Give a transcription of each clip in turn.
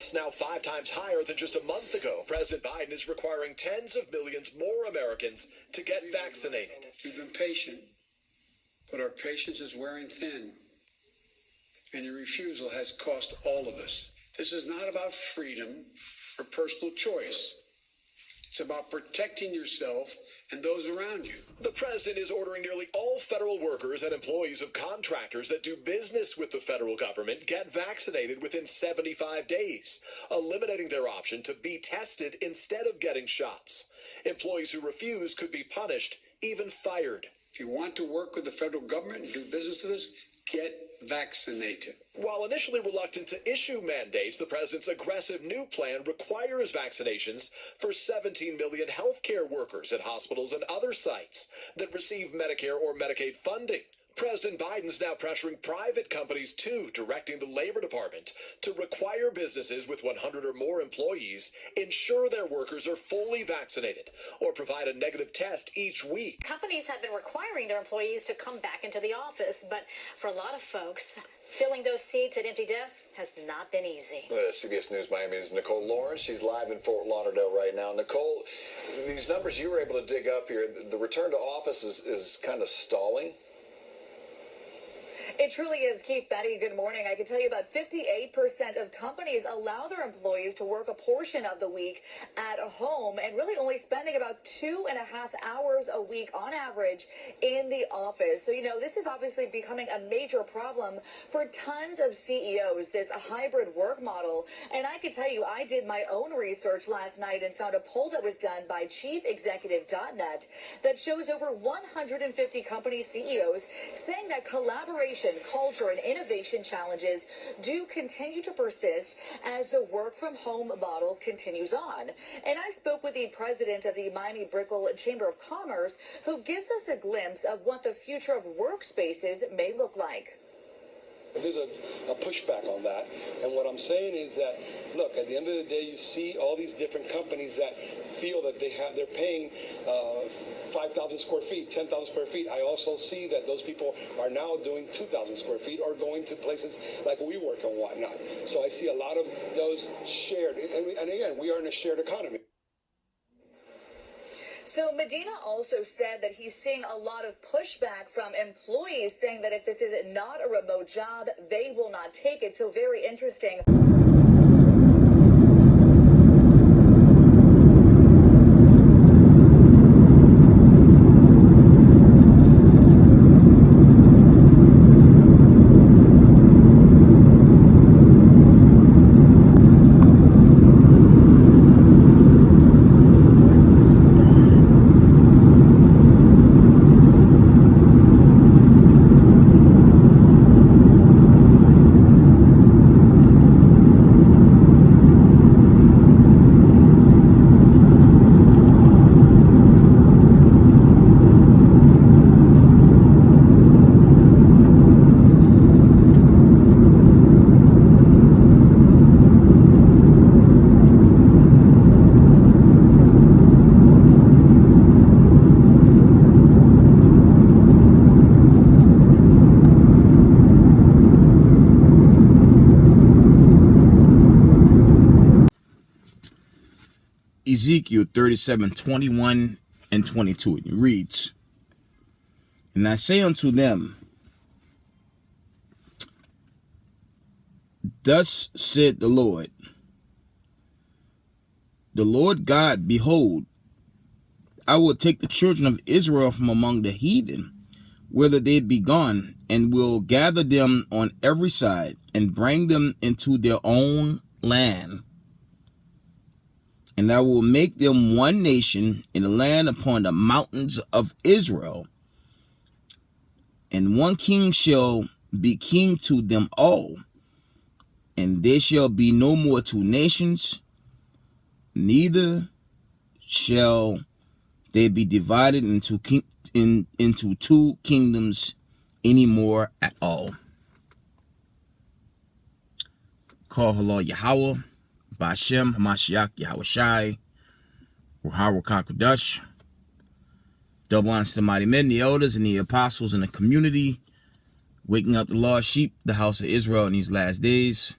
deaths now 5 times higher than just a month ago. President Biden is requiring tens of millions more Americans to get vaccinated. We've been patient, but our patience is wearing thin, and your refusal has cost all of us. This is not about freedom or personal choice. It's about protecting yourself and those around you. The president is ordering nearly all federal workers and employees of contractors that do business with the federal government get vaccinated within 75 days, eliminating their option to be tested instead of getting shots. Employees who refuse could be punished, even fired. If you want to work with the federal government and do business with us, get vaccinated. While initially reluctant to issue mandates, the president's aggressive new plan requires vaccinations for 17 million healthcare workers at hospitals and other sites that receive Medicare or Medicaid funding. President Biden's now pressuring private companies too, directing the Labor Department to require businesses with 100 or more employees ensure their workers are fully vaccinated or provide a negative test each week. Companies have been requiring their employees to come back into the office, but for a lot of folks, filling those seats at empty desks has not been easy. CBS News Miami's Nicole Lawrence. She's live in Fort Lauderdale right now. Nicole, these numbers you were able to dig up here, the return to office is kind of stalling. It truly is, Keith. Betty, good morning. I can tell you about 58% of companies allow their employees to work a portion of the week at home and really only spending about 2.5 hours a week on average in the office. So, this is obviously becoming a major problem for tons of CEOs, this hybrid work model. And I can tell you, I did my own research last night and found a poll that was done by chiefexecutive.net that shows over 150 company CEOs saying that collaboration, culture, and innovation challenges do continue to persist as the work from home model continues on. And I spoke with the president of the Miami Brickell Chamber of Commerce, who gives us a glimpse of what the future of workspaces may look like. There's a pushback on that. And what I'm saying is that, look, at the end of the day, you see all these different companies that feel that they're paying 5,000 square feet, 10,000 square feet. I also see that those people are now doing 2,000 square feet or going to places like WeWork and whatnot. So I see a lot of those shared. And again, we are in a shared economy. So Medina also said that he's seeing a lot of pushback from employees saying that if this is not a remote job, they will not take it. So very interesting. Ezekiel 37:21 and 22. It reads, "And I say unto them, Thus said the Lord God, behold, I will take the children of Israel from among the heathen, whither they be gone, and will gather them on every side, and bring them into their own land. And I will make them one nation in the land upon the mountains of Israel. And one king shall be king to them all. And there shall be no more two nations, neither shall they be divided into two kingdoms anymore at all." Call Halal Yahweh, Ba'Shem, Hamashiach, Yahweh Shai, Ruha Kodesh. Double honors to the mighty men, the elders, and the apostles in the community, waking up the lost sheep, the house of Israel in these last days.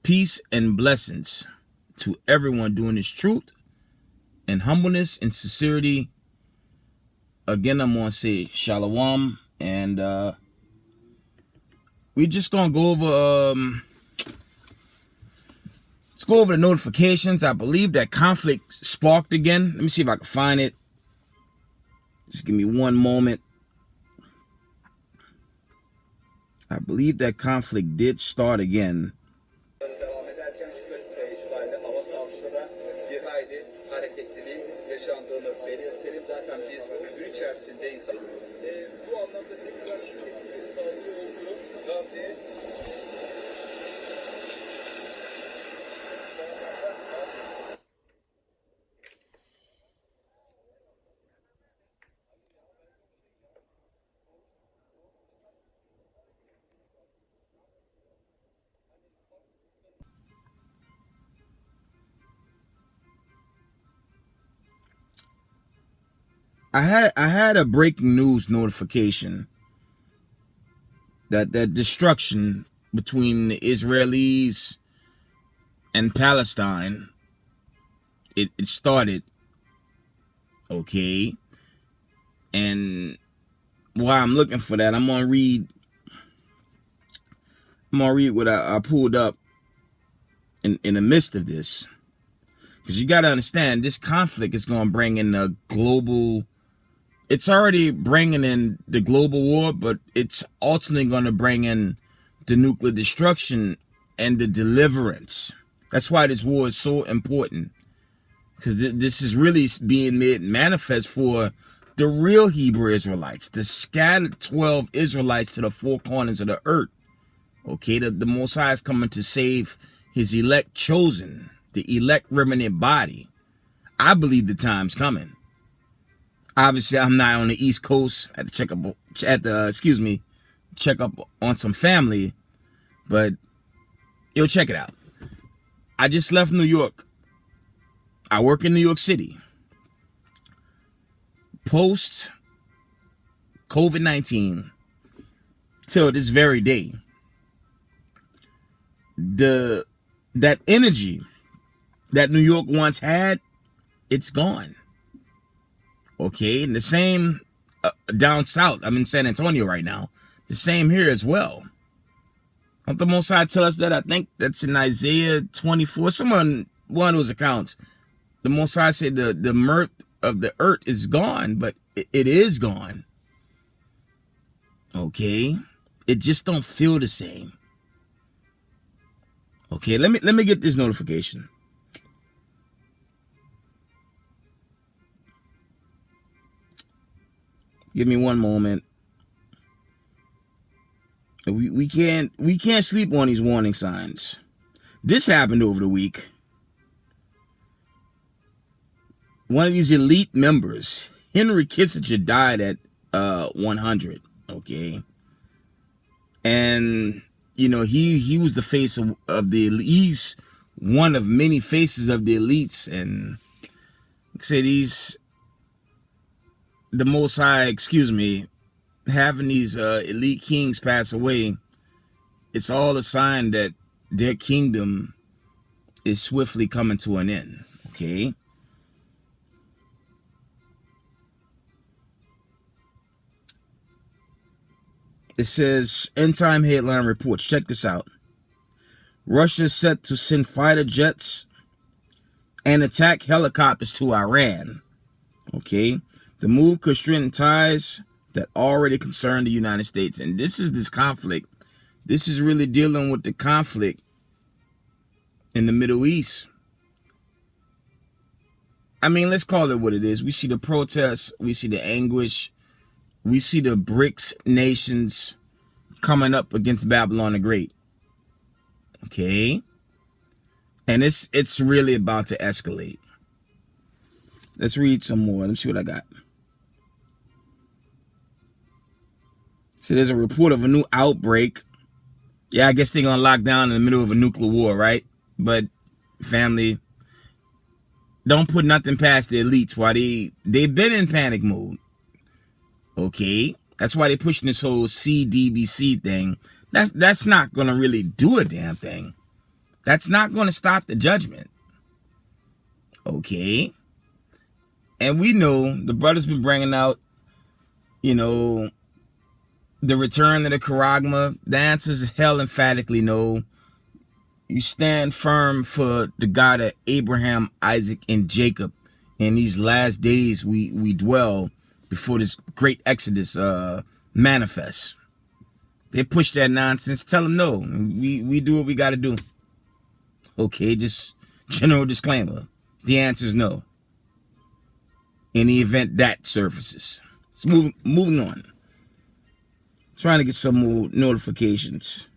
Peace and blessings to everyone doing this truth and humbleness and sincerity. Again, I'm going to say shalom, and we're just going to go over, let's go over the notifications. I believe that conflict sparked again. Let me see if I can find it. Just give me one moment. I believe that conflict did start again. Devam ederken şu itibariyle hava sahasında da bir hayli hareketliliğin yaşandığını belirtelim. Zaten biz gün içerisinde insan bu anlamda ne kadar şiddetli bir saldırı olduğu Gazze'ye I had a breaking news notification that destruction between the Israelis and Palestine, it started, okay? And while I'm looking for that, I'm gonna read what I pulled up in the midst of this. Because you got to understand, this conflict is going to bring in a global, it's already bringing in the global war, but it's ultimately going to bring in the nuclear destruction and the deliverance. That's why this war is so important. Because this is really being made manifest for the real Hebrew Israelites, the scattered 12 Israelites to the four corners of the earth. Okay, the Most High is coming to save his elect chosen, the elect remnant body. I believe the time's coming. Obviously, I'm not on the East Coast. I had to check up on some family. But, yo, check it out. I just left New York. I work in New York City. Post COVID-19 till this very day, that energy that New York once had, it's gone. Okay, and the same down south. I'm in San Antonio right now. The same here as well. Don't the Most High tell us that? I think that's in Isaiah 24. One of those accounts. The Most High said the mirth of the earth is gone, but it is gone. Okay, it just don't feel the same. Okay, let me get this notification. Give me one moment. We can't sleep on these warning signs. This happened over the week. One of these elite members, Henry Kissinger, died at 100. Okay, and you know he was the face of the elite. He's one of many faces of the elites, and like I said, the Most High, having these elite kings pass away, it's all a sign that their kingdom is swiftly coming to an end. Okay. It says, end time headline reports. Check this out. Russia is set to send fighter jets and attack helicopters to Iran. Okay. The move could strengthen ties that already concern the United States. And this conflict. This is really dealing with the conflict in the Middle East. I mean, let's call it what it is. We see the protests. We see the anguish. We see the BRICS nations coming up against Babylon the Great. Okay. And it's really about to escalate. Let's read some more. Let me see what I got. So there's a report of a new outbreak. Yeah, I guess they're going to lock down in the middle of a nuclear war, right? But family, don't put nothing past the elites while they've been in panic mode. Okay, that's why they're pushing this whole CDBC thing. That's not gonna really do a damn thing. That's not going to stop the judgment. Okay. And we know the brother's been bringing out, the return of the charagma. The answer is hell emphatically no. You stand firm for the God of Abraham, Isaac, and Jacob. In these last days we dwell before this great exodus manifests. They push that nonsense. Tell them no. We do what we got to do. Okay, just general disclaimer. The answer is no. In the event that surfaces. Let's moving on. Trying to get some more notifications.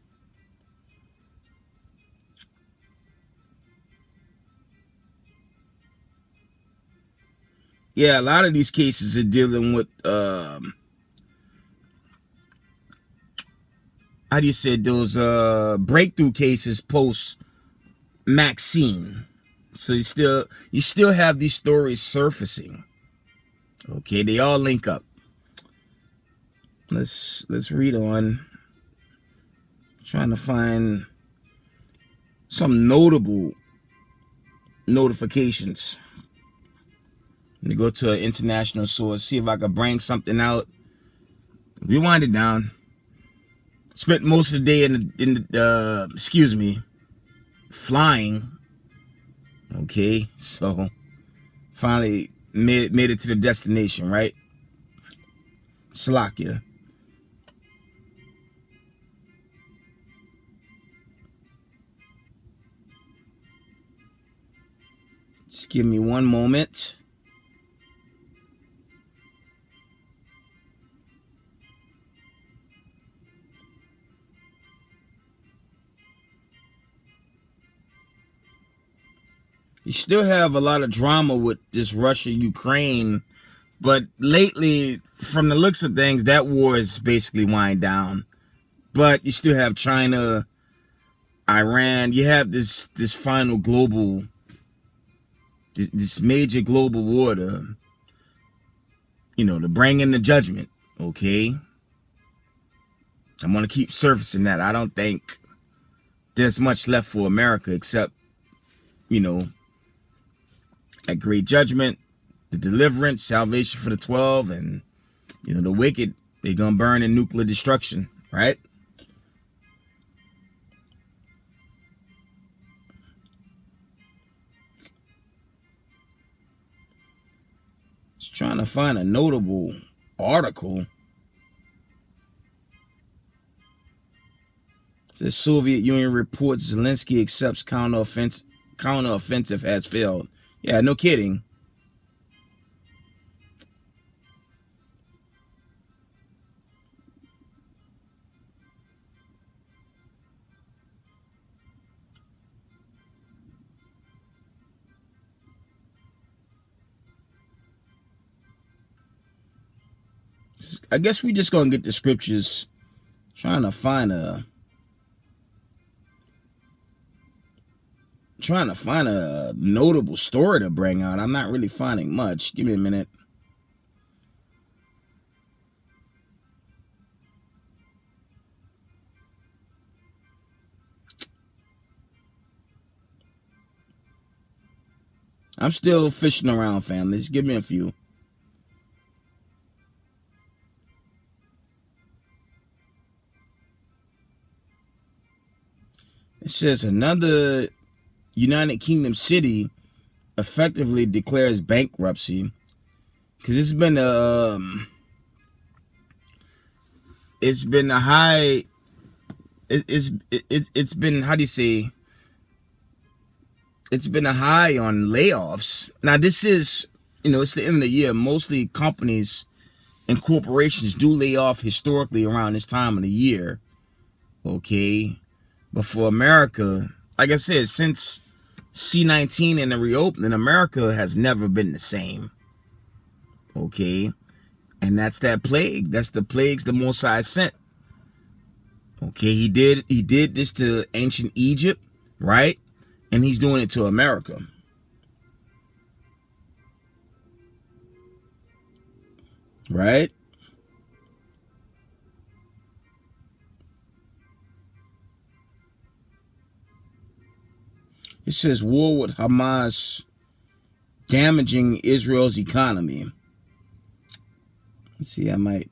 Yeah, a lot of these cases are dealing with how do you say, those breakthrough cases post Maxine. So you still have these stories surfacing. Okay, they all link up. Let's read on. Trying to find some notable notifications. Let me go to an international source, see if I can bring something out. Rewind it down. Spent most of the day flying. Okay, so finally made it to the destination, right? Slovakia. Just give me one moment. You still have a lot of drama with this Russia-Ukraine, but lately, from the looks of things, that war is basically wind down. But you still have China, Iran. You have this final global, this major global war to bring in the judgment. Okay, I'm gonna keep surfacing that. I don't think there's much left for America except, that great judgment, the deliverance, salvation for the 12, and the wicked, they're gonna burn in nuclear destruction, right? Just trying to find a notable article. The Soviet Union reports Zelensky accepts counteroffensive has failed. Yeah, no kidding. I guess we just gonna get the scriptures. Trying to find a notable story to bring out. I'm not really finding much. Give me a minute. I'm still fishing around, family. Just give me a few. It says another United Kingdom city effectively declares bankruptcy because it's been a high. It's been, how do you say? It's been a high on layoffs. Now this is, it's the end of the year. Mostly companies and corporations do lay off historically around this time of the year. Okay. But for America, like I said, since C-19 and the reopening, America has never been the same. Okay. And that's that plague. That's the plagues the Most High sent. Okay. He did this to ancient Egypt, right? And he's doing it to America. Right? It says war with Hamas damaging Israel's economy. Let's see, I might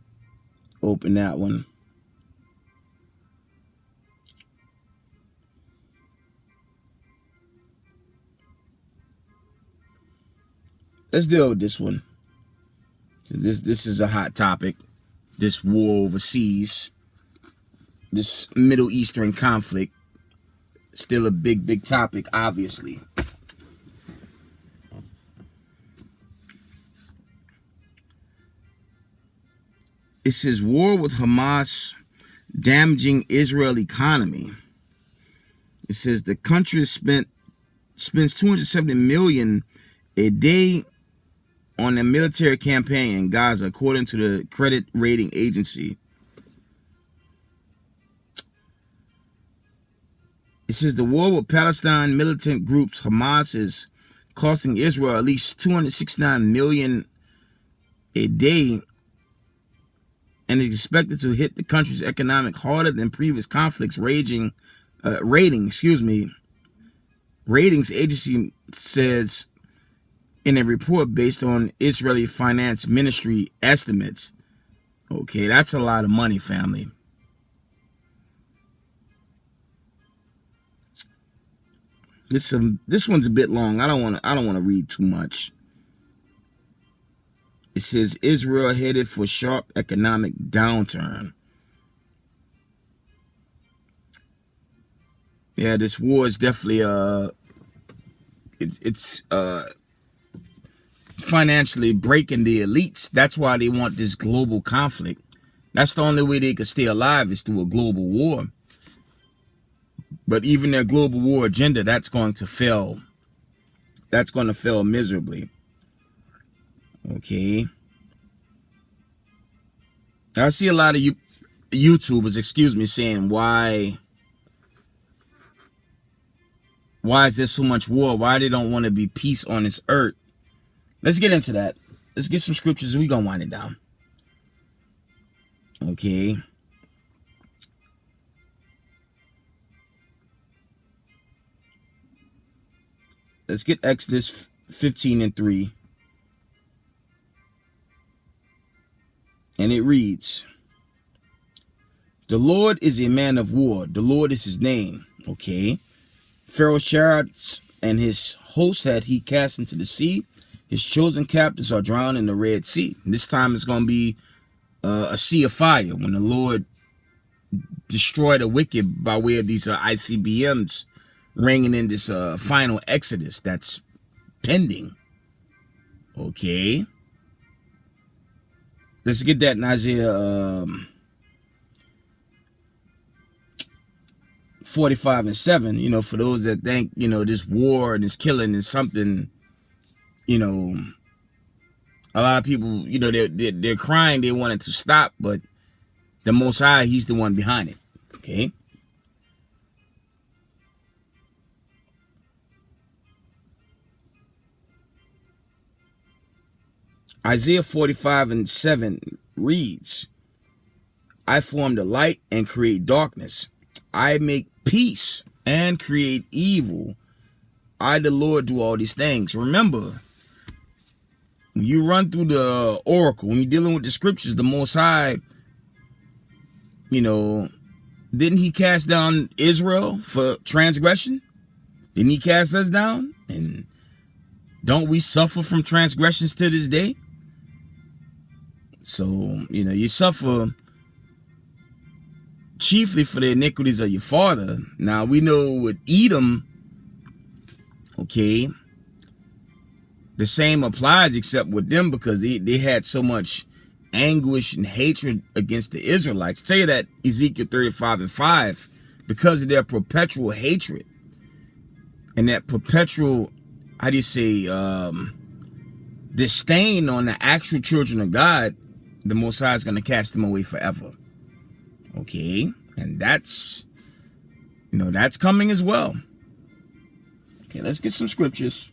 open that one. Let's deal with this one. This is a hot topic. This war overseas. This Middle Eastern conflict. Still a big topic, obviously. It says war with Hamas damaging Israel economy. It says the country spends $270 million a day on a military campaign in Gaza, according to the credit rating agency. It says the war with Palestine militant groups Hamas is costing Israel at least $269 million a day, and is expected to hit the country's economic harder than previous conflicts. Ratings agency says in a report based on Israeli Finance Ministry estimates. Okay, that's a lot of money, family. This one's a bit long. I don't want to read too much. It says Israel headed for sharp economic downturn. Yeah, this war is definitely it's financially breaking the elites. That's why they want this global conflict. That's the only way they could stay alive, is through a global war. But even their global war agenda, that's going to fail. That's going to fail miserably. Okay. I see a lot of YouTubers, saying why is there so much war? Why they don't want to be peace on this earth? Let's get into that. Let's get some scriptures and we're going to wind it down. Okay. Let's get Exodus 15:3. And it reads, the Lord is a man of war. The Lord is his name. Okay. Pharaoh's chariots and his hosts had he cast into the sea. His chosen captives are drowned in the Red Sea. This time it's going to be a sea of fire when the Lord destroyed the wicked by way of these ICBMs ringing in this final exodus that's pending. Okay. Let's get that in Isaiah 45:7. For those that think, this war and this killing is something, a lot of people, they're crying, they want it to stop, but the Most High, he's the one behind it. Okay. Isaiah 45:7 reads, I form the light and create darkness. I make peace and create evil. I, the Lord, do all these things. Remember, when you run through the oracle, when you're dealing with the scriptures, the Most High, didn't he cast down Israel for transgression? Didn't he cast us down? And don't we suffer from transgressions to this day? So, you suffer chiefly for the iniquities of your father. Now, we know with Edom, okay, the same applies except with them because they had so much anguish and hatred against the Israelites. Tell you that Ezekiel 35:5, because of their perpetual hatred and that perpetual, disdain on the actual children of God, the Most High is going to cast them away forever. Okay, and that's coming as well. Okay, let's get some scriptures.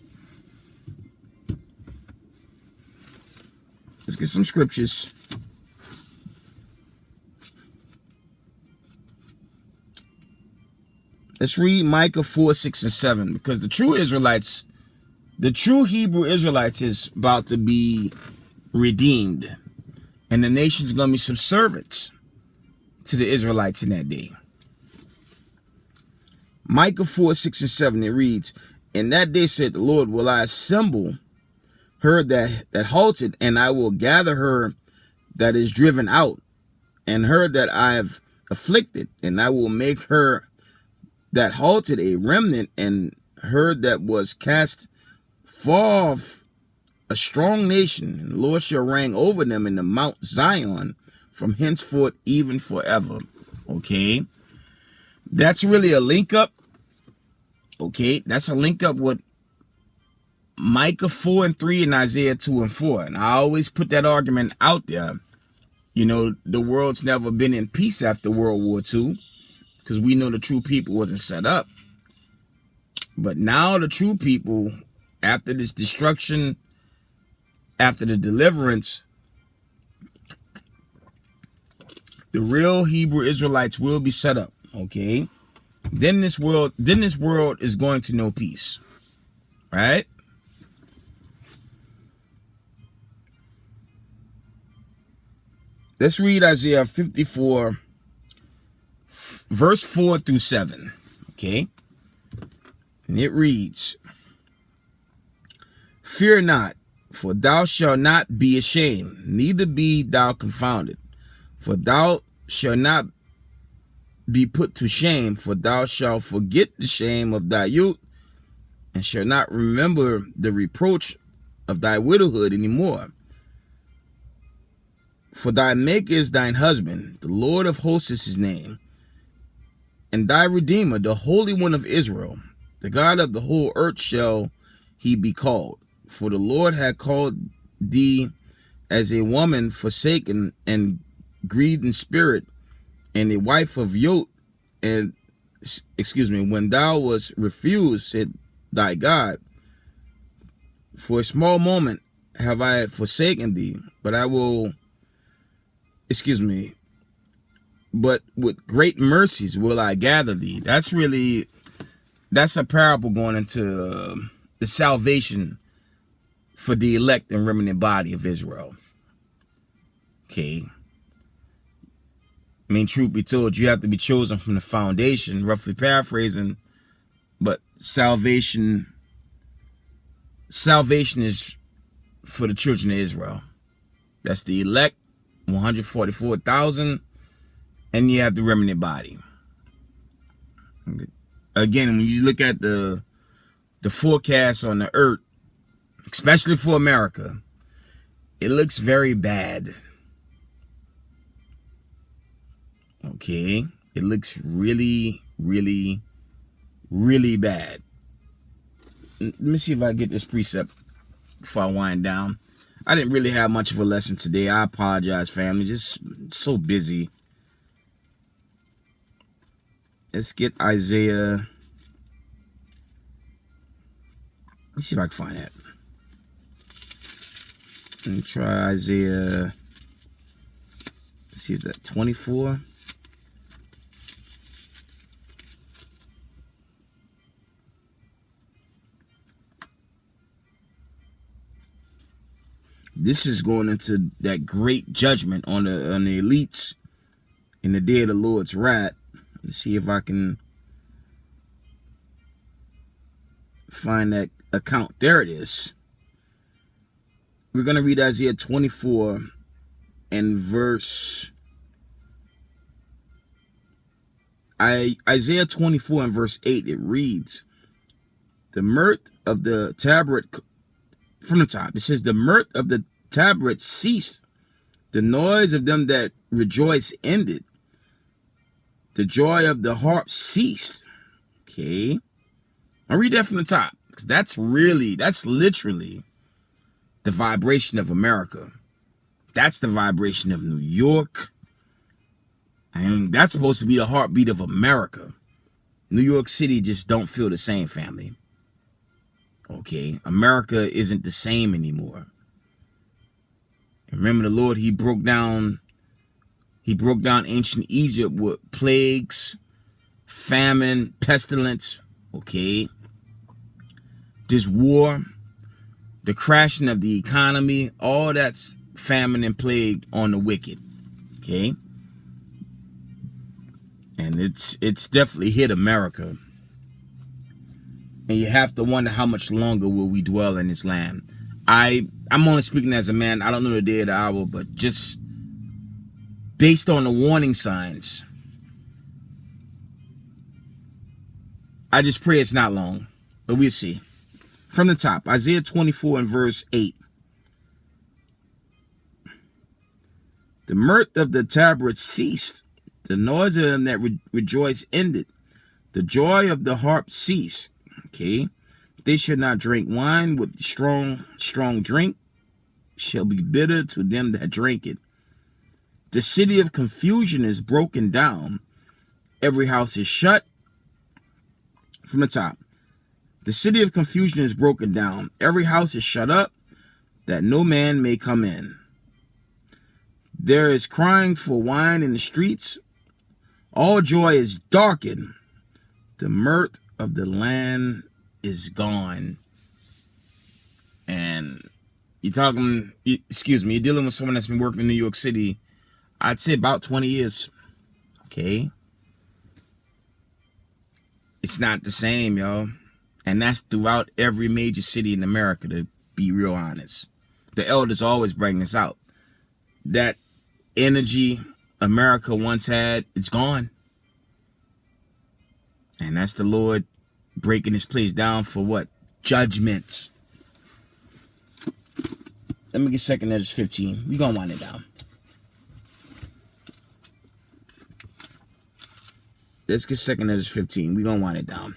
Let's get some scriptures. Let's read Micah 4, 6, and 7, because the true Israelites, the true Hebrew Israelites is about to be redeemed. And the nation's going to be subservient to the Israelites in that day. Micah 4, 6, and 7, it reads, "In that day, said the Lord, will I assemble her that halted, and I will gather her that is driven out, and her that I have afflicted, and I will make her that halted a remnant, and her that was cast far off a strong nation. And the Lord shall reign over them in the Mount Zion from henceforth even forever." Okay, that's really a link up. Okay, that's a link up with Micah 4 and 3 and Isaiah 2 and 4. And I always put that argument out there. You know, the world's never been in peace after World War II, because we know the true people wasn't set up. But now the true people, after this destruction, after the deliverance, the real Hebrew Israelites will be set up. Okay, then this world is going to know peace, right? Let's read Isaiah 54, verse 4 through 7. Okay, and it reads, "Fear not, for thou shalt not be ashamed, neither be thou confounded. For thou shalt not be put to shame, for thou shalt forget the shame of thy youth, and shalt not remember the reproach of thy widowhood any more. For thy Maker is thine husband, the Lord of hosts is his name, and thy Redeemer, the Holy One of Israel. The God of the whole earth shall he be called. For the Lord hath called thee as a woman forsaken and grieved in spirit, and a wife of yoke, and when thou was refused, said thy God, for a small moment have I forsaken thee, but with great mercies will I gather thee." That's a parable going into the salvation for the elect and remnant body of Israel. Okay. I mean, truth be told, you have to be chosen from the foundation, roughly paraphrasing, but salvation is for the children of Israel. That's the elect, 144,000, and you have the remnant body. Again, when you look at the forecast on the earth, especially for America, it looks very bad. Okay, it looks really, really, really bad. Let me see if I get this precept before I wind down. I didn't really have much of a lesson today. I apologize, family. Just so busy. Let's get Isaiah. Let's see if I can find that. Let me try Isaiah. Let's see if that's 24. This is going into that great judgment on the elites in the day of the Lord's wrath. Let's see if I can find that account. There it is. We're going to read Isaiah 24 and Isaiah 24 and verse 8. It reads, "The mirth of the tabret," from the top, it says, "The mirth of the tabret ceased, the noise of them that rejoice ended, the joy of the harp ceased." Okay, I'll read that from the top, because that's literally the vibration of America. That's the vibration of New York. And that's supposed to be the heartbeat of America. New York City just don't feel the same, family. Okay, America isn't the same anymore. Remember, the Lord, he broke down ancient Egypt with plagues, famine, pestilence, okay? This war, the crashing of the economy, all that's famine and plague on the wicked, okay? And it's definitely hit America. And you have to wonder how much longer will we dwell in this land. I'm only speaking as a man. I don't know the day or the hour, but just based on the warning signs, I just pray it's not long, but we'll see. From the top, Isaiah 24 and verse 8. The mirth of the tabrets ceased. The noise of them that rejoice ended. The joy of the harp ceased. Okay. They shall not drink wine with strong drink. Shall be bitter to them that drink it. The city of confusion is broken down. Every house is shut. From the top. The city of confusion is broken down. Every house is shut up, that no man may come in. There is crying for wine in the streets. All joy is darkened. The mirth of the land is gone. And you're dealing with someone that's been working in New York City, I'd say about 20 years. Okay? It's not the same, y'all. And that's throughout every major city in America, to be real honest. The elders always bring this out. That energy America once had, it's gone. And that's the Lord breaking this place down for what? Judgment. Let me get 2 Ezra 15. We're going to wind it down. Let's get 2 Ezra 15. We're going to wind it down.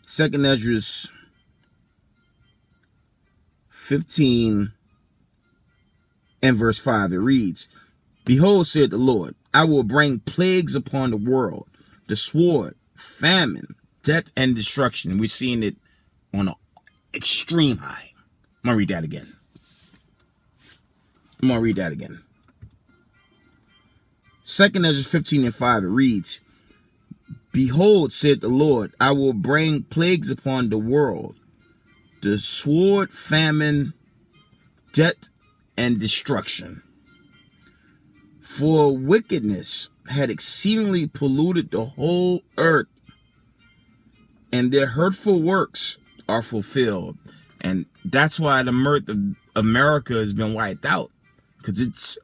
Second Ezra 15 and verse 5, it reads, Behold, said the Lord, I will bring plagues upon the world, the sword, famine, death, and destruction. We're seeing it on an extreme high. I'm going to read that again. 2 Ezra 15 and 5, it reads, Behold, said the Lord, I will bring plagues upon the world, the sword, famine, death, and destruction. For wickedness had exceedingly polluted the whole earth, and their hurtful works are fulfilled. And that's why the mirth of America has been wiped out, because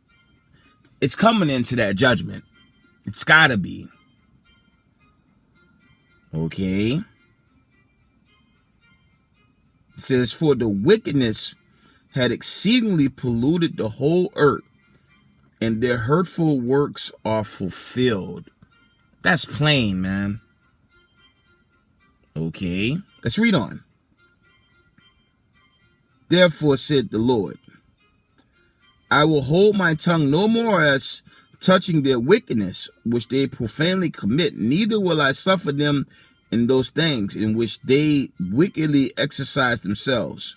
it's coming into that judgment. It's gotta be. Okay. It says, for the wickedness had exceedingly polluted the whole earth, and their hurtful works are fulfilled. That's plain, man. Okay. Let's read on. Therefore said the Lord, I will hold my tongue no more as touching their wickedness, which they profanely commit, neither will I suffer them in those things in which they wickedly exercise themselves.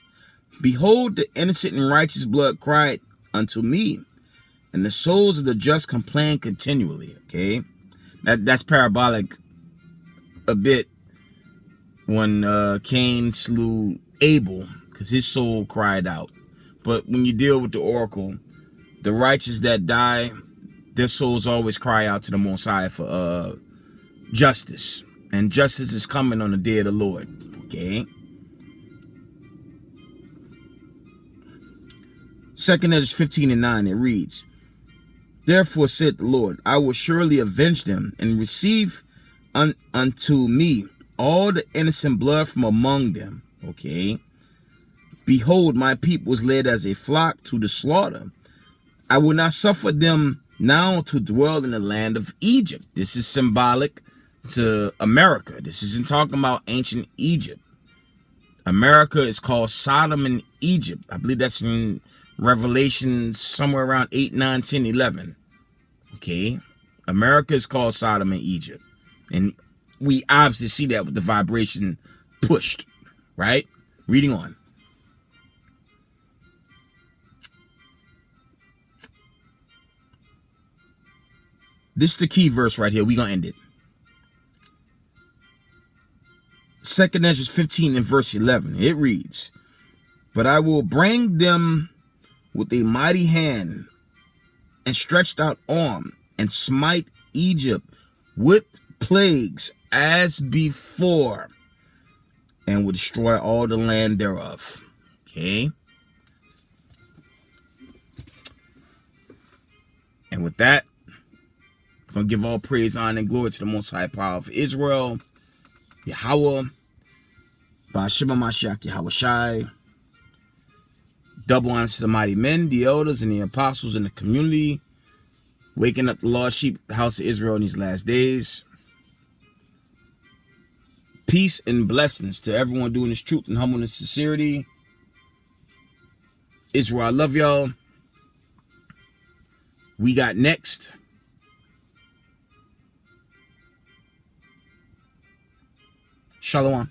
Behold, the innocent and righteous blood cried unto me, and the souls of the just complain continually. Okay, that's parabolic a bit when Cain slew Abel, because his soul cried out. But when you deal with the oracle, the righteous that die, their souls always cry out to the Most High for justice. And justice is coming on the day of the Lord. Okay. 2 Ezra 15 and 9, it reads, Therefore said the Lord, I will surely avenge them, and receive unto me all the innocent blood from among them. Okay. Behold, my people is led as a flock to the slaughter. I will not suffer them now to dwell in the land of Egypt. This is symbolic to America. This isn't talking about ancient Egypt. America is called Sodom and Egypt. I believe that's in Revelation somewhere around 8, 9, 10, 11. Okay. America is called Sodom and Egypt. And we obviously see that with the vibration pushed. Right? Reading on. This is the key verse right here. We're going to end it. 2 Ezra 15 and verse 11. It reads, but I will bring them with a mighty hand and stretched out arm and smite Egypt with plagues as before, and will destroy all the land thereof. Okay. And with that, I'm going to give all praise, honor, and glory to the Most High Power of Israel, Yahweh, Ba'ashim HaMashiach Yahweh Shai. Double honors to the mighty men, the elders, and the apostles in the community, waking up the lost sheep, the house of Israel in these last days. Peace and blessings to everyone doing this truth and humbleness and sincerity. Israel, I love y'all. We got next. Shalom.